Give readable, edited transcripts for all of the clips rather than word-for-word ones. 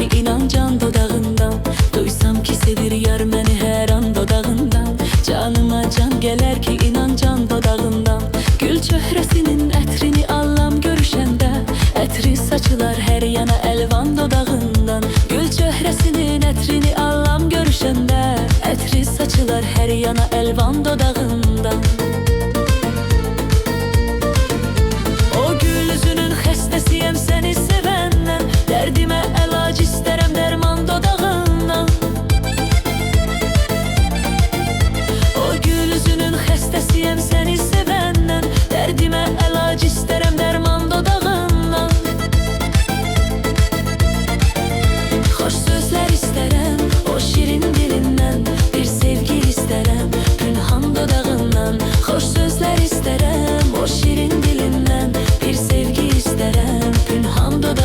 ki inan can dodağından. Duysam ki sevir yar məni hər an dodağından. Canıma can gələr ki inan can dodağından. Gül çöhrəsinin ətrini allam görüşəndə, ətri saçılar hər yana əlvan dodağından. Gül çöhrəsinin ətrini allam görüşəndə, ətri saçılar hər yana əlvan dodağından. O gül üzünün xəstəsiyəm səni sevəndən, dərdimə əlac istərəm dərman dodağından. O gül üzünün xəstəsiyəm səni sevəndən, dərdimə əlac istərəm dərman dodağından. Xoş sözlər istərəm o şirin dilindən, bir sevgi istərəm pünhan dodağından. Xoş sözlər istərəm o şirin dilindən, bir sevgi istərəm pünhan dodağından.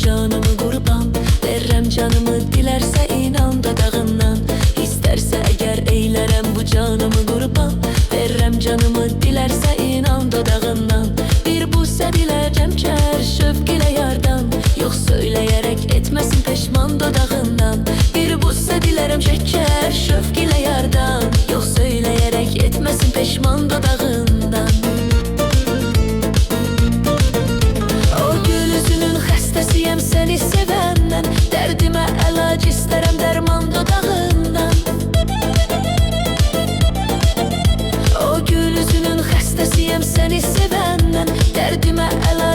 Canımı qurban, verrəm canımı dilərsə inan dodağından. İstərsə əgər eylərəm bu canımı qurban, verrəm canımı dilərsə inan dodağından. Bir busə dilərəm kər şövq ilə yardan, yox söyləyərək etməsin peşman dodağından. Bir busə dilərəm şəkər şövq ilə yardan, yox söyləyərək etməsin peşman dodağından. Xəstəsiyəm səni sevəndən, dərdimə əlac istərəm dərman dodağından. O gül üzünün xəstəsiyəm səni sevəndən, dərdimə əlac